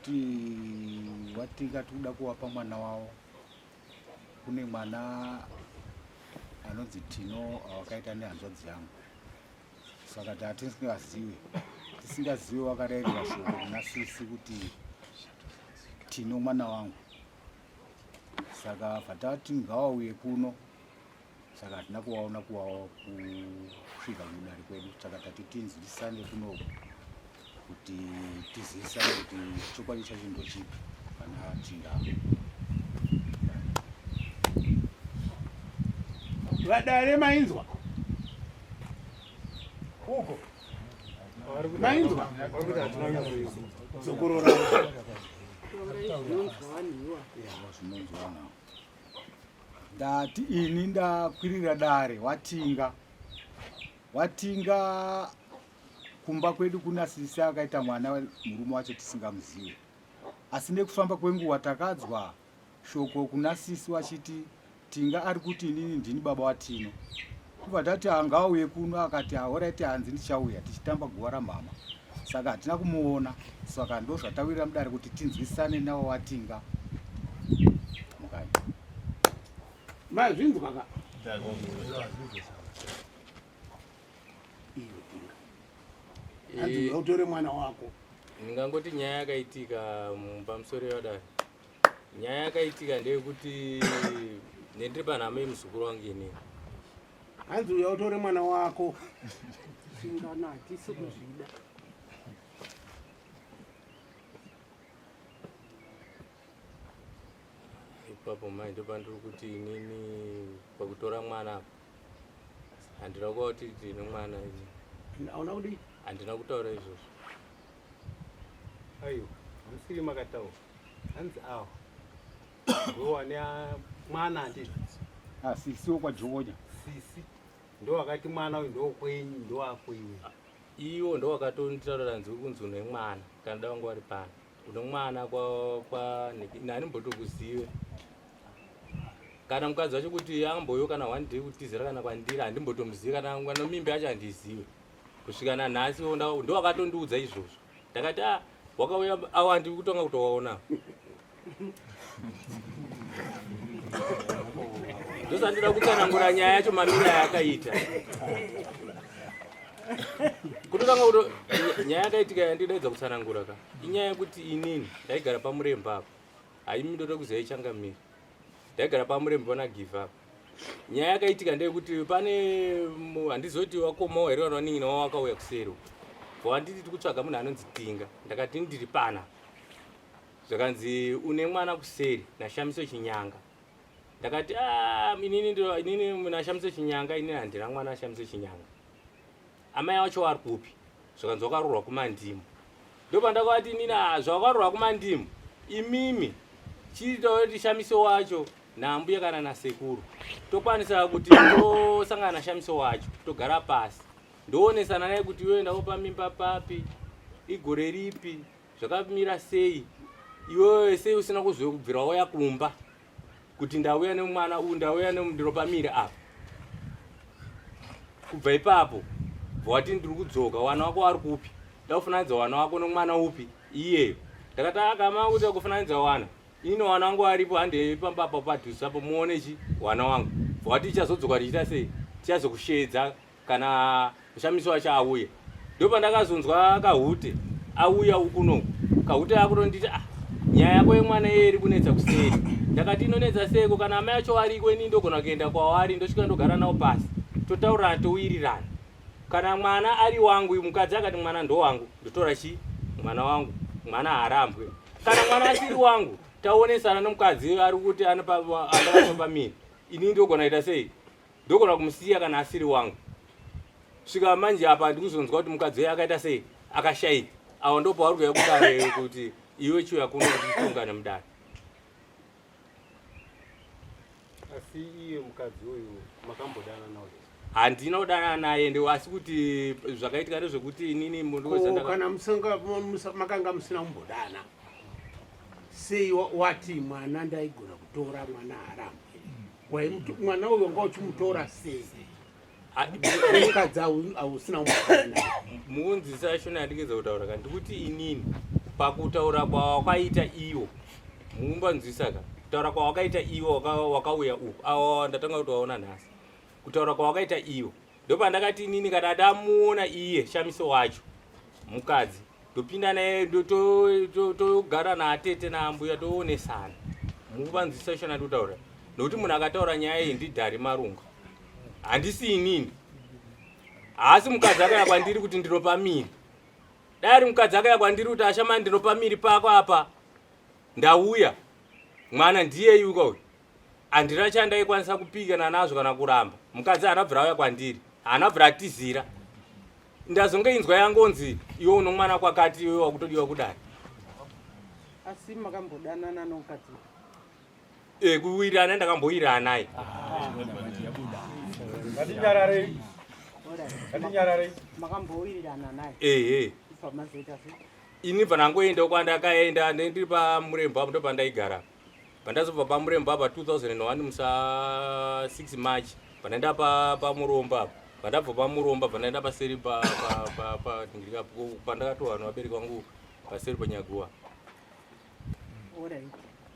kuti watinga tuda kuwapa mwana wavo. Kune mwana anonzi Tino wakaita nehanzvadzi yangu. Saka tisingazivi wakarayirwa shoko kuna sisi kuti Tino mwana wangu. Saka patati ngavauye kuno. Saka hatina kuvaona kusvika kudare kwedu. Saka tati tinzwisane kuno kuti tizivisane kuti chokwadi chacho ndochipi kana tinga. Vadare mainzwa uko mainzwa sokorora ndati ini ndakwirira dare watinga kumba kwedu kuna sisi akaita mwana murume wacho tisingamuzivi, asi nekufamba kwenguva takadzwa shoko kuna sisi wachiti Tinga ari kuti inini ndini baba waTino. Kubva tati angauye kuno akati alright hanzi ndichauya tichitamba guva ramama. Saka hatina kumuona. Saka ndo zvatawira mudare kuti tinzwisane nawo watinga. Mukai. Mazvinzwa ka. Hanzi utore mwana wako. Ndingangoti nyaya yakaitika pamusoro yadai. Nyaya yakaitika ndeyekuti ndiri panhama yemuzukuru wangu inini. Hanzi utore mwana wako. Singanati sikuzvida. Ipapo mai ndo pandiri kuti inini pakutora mwana handina kuti ndine mwana ini. Hauna kudi? Handina kutaura izvozvo. Aiyo, musiri makataura. Hanzi awo. Ndowane mwana ndizvo. Sisi wokwaJonya. Sisi ndo wakati mwana uyu ndo kwenyu ndo wako iwe. Iwo ndo wakatonditaurira nzi kunzi une mwana kana dai wanga wari pano. Une mwana kwa nani mbotokuzive. Kana mukadzi wacho kuti amboyo kana one day kutizira kana kwandiri handimbotomuzivi kana mwana mimba yacho handizivi. Kusvika nanhasi ndo wakatondiudza izvozvo. Ndakati wakauya awa ndiri kutonga kutowaona. Ndosandira kutsanangura nyaya yacho mamira yakaita. Kutotanga kuti nyaya yakaitika yandidaidza kutsanangura ka. Inyaya yekuti inini ndaigara pamurembe apo. Haimi ndoda kuziva ichangamira. Ndaigara pamurembe pana give up. Nyaya yakaitika ndeyekuti pane handizoti wakomawo here vanoningina wakauya kuseri. Wanditi tiri kutsvaga munhu anonzi Tinga. Ndakati ndiri pana. Zvakanzi une mwana kuseri naShamiso Chinyanga. Ndakati inini naShamiso Chinyanga inini handina mwana naShamiso Chinyanga. Amai wacho ari kupi? Zvakanzi wakarorwa kuMandimu. Ndo pandakati inini zvawakarorwa kuMandimu imimi chiritaura kuti Shamiso wacho nambuya kana nasekuru tokwanisa kuti tosangana naShamiso wacho togara pasi ndoonesana naye kuti iwe ndakupa mimba papi, igore ripi, zvakamira sei, iwewe sei usina kuzobvira wauya kumba kuti ndauya nemwana uyu ndauya ndinopamira apa. Kubva ipapo wati ndiri kudzoka, wana wako ari kupi? Ndakufananidza wana wako nomwana upi iyeyo. Ndakati akama kuti akufananidza wana ini wana wangu aripo handepamba apa padhuze apo muone wana wangu. Wati ichazodzoka tichita sei? Tichazokushedza kana Shamiso wacho auya. Ndo pandakazonzwa Kahute auya ukuno. Kahute akutonditi nyaya yako yemwana iye iri kunetsa kuseri. Ndakati inonetsa seko kana amai acho ariko ini ndogona kuenda kwavari ndosvika ndogara nawo pasi. Totaurana towirirana. Kana mwana ari wangu mukadzi akati mwana ndo wangu ndotora mwana wangu mwana haarambwe. Kana mwana asiri wangu taonesana nomukadzi ari kuti andakapamba miri. Ini ndogona kuita sei? Ndogona kumusiya kana asiri wangu. Svika manje apa ndikuzonzwa kuti mukadzi akaita sei? Akashayika. Awo ndo pauri kuuya kudare kuti iwe chiuya kuno kutongana mudare. Asi iye mukadzi uyu makambodana nawo. Handina kudana naye ndo asi kuti zvakaitika ndezvekuti inini mundu kana makanga musina kumbodana. Sei wati mwana ndaigona kutora mwana harambwe. Mwana uyu wanga uchimutora sei? Mukadzi ausina kumbodana. Muunzisa shona ndikeza kutaura kandi kuti inini pakutaura kwawakaita iwo mumbanzwisaka kutaura kwawakaita iwo wakauya uku awa ndatanga kuti waona nhasi kutaura kwawakaita iwo ndopandakati inini kana ndamuona iye shamiso wacho mukadzi topinda naye togara naatete naambuya toonesana mukuvanzwisa shona ndikutaura nokuti munhu akataura nyaya iyi ndidhari marunga handisi inini haasi mukadzi akaya kwandiri kuti ndinopa miri dai mukadzi akaya kwandiri kuti ashama ndinopa miri pako apa ndauya mwana ndiyeyuka uyu handina chandaikwanisa kupikana nazvo kana kuramba mukadzi haanabvira auya kwandiri haanabvira atizira ndazongeinzwa yangonzi iwe uno mwana kwakati iwe wakutodiwa kudai asi makambodanana nomukadzi kuwirirana ndakambowirirana naye makambowirirana naye ifa mazoita sei ini bva nangoenda kwandakaenda ndiri pamurembo apo ndopandaigara pandazobva pamurembo apa 2001 musa 6 March pandaenda pamuromba apo pandabva pamuromba pandaenda paseri pandakatowa nevabereki vangu paseri panyaguwa. Alright.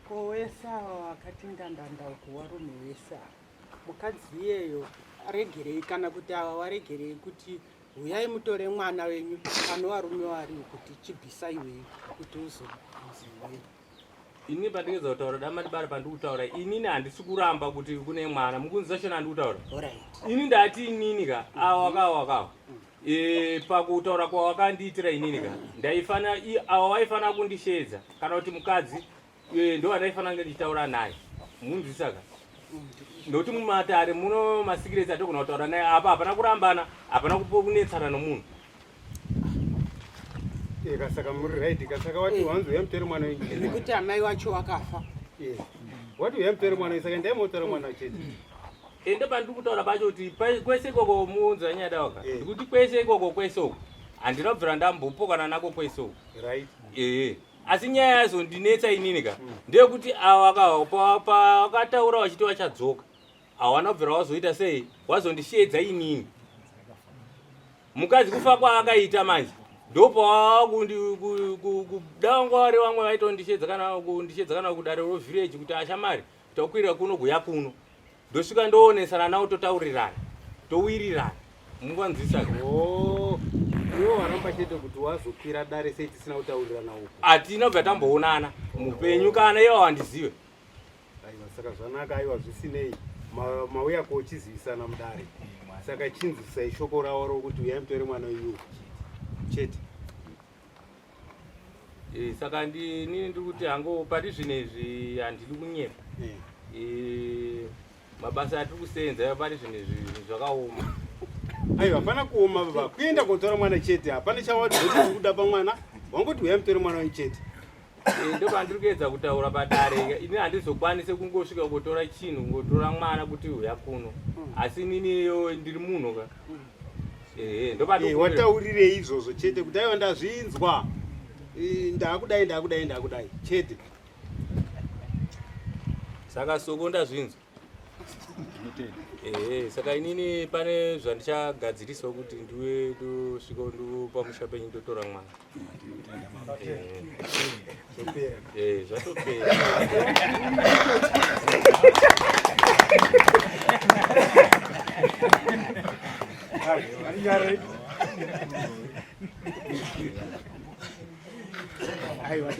Ko wesa wakati ndandandauko warume wesa mukadzi iyeyo aregerei kana kuti ava waregerei kuti uyai mutore mwana wenyu ano varume variwo kuti chibvisa iweyo kuti uzoziwei ini pandingeza kutaura damati bari pandikutaura inini handisi kuramba kuti kune mwana mukunzisa shona ndikutaura ini ndati inini ka awakawa pakutaura kwawakandiitira inini ka ndaifana awa waifana kundishedza kana kuti mukadzi ndo andaifanira kunge ndichitaura naye munzwisaka nokuti mumatare muno masikiresi atogona kutaura naye apa hapana kurambana hapana kunetsana nomunhu kasaka muri right kasaka wati wanzi uyamutore mwana wenyu nekuti amai wacho wakafa wati uyamutore mwana wenyu saka ndaimutore mwana chete ende pandiri kutaura pacho kuti kwese ikoko muunzwa nyada waka ndikuti kwese ikoko kwese uko handinobvira ndambopokana nako kwese uko right asi nyaya yazondinetsa inini ka ndeyekuti awa pawakataura wachiti wachadzoka hawanabvira wazoita sei wazondishedza inini mukadzi kufa kwaakaita manje ndopawakudangwari vamwe vaitondishedza kana kudare rovhireji kuti ashamari takwirira kuno guya kuno ndosvika ndoonesana navo totaurirana towirirana munganzwisaka iwo waramba chete kuti wazokwira dare sei tisina kutaurirana uko hatinobva tamboonana mupenyu kana iwo handizive aiwa saka zvanaka aiwa zvisinei mauya kochizivisana mudare saka chinzwisai shoko ravo rokuti uyai mutore mwana wenyu chete saka inini ndiri kuti hango pati zvinezvi handidi kunyepa mabasa atiri kusenza pati zvinezvi zvakaoma aiwa hapana kuoma baba kuenda kotora mwana chete hapana chawati kuda pamwana wangoti uyai mutore mwana wenyu chete ndo pandiri kuedza kutaura padare ini handizokwanise kungosvika kutora chinhu ngotora mwana kuti uya kuno asi ininiyo ndiri munhu ka wataurirei izvozvo chete kuti aiwa ndazvinzwa ndakudai chete saka soko ndazvinzwa saka inini pane zvandichagadzirisawo kuti ndiwe ndosvika ndopamusha penyu ndotora mwana zvatopera aiwa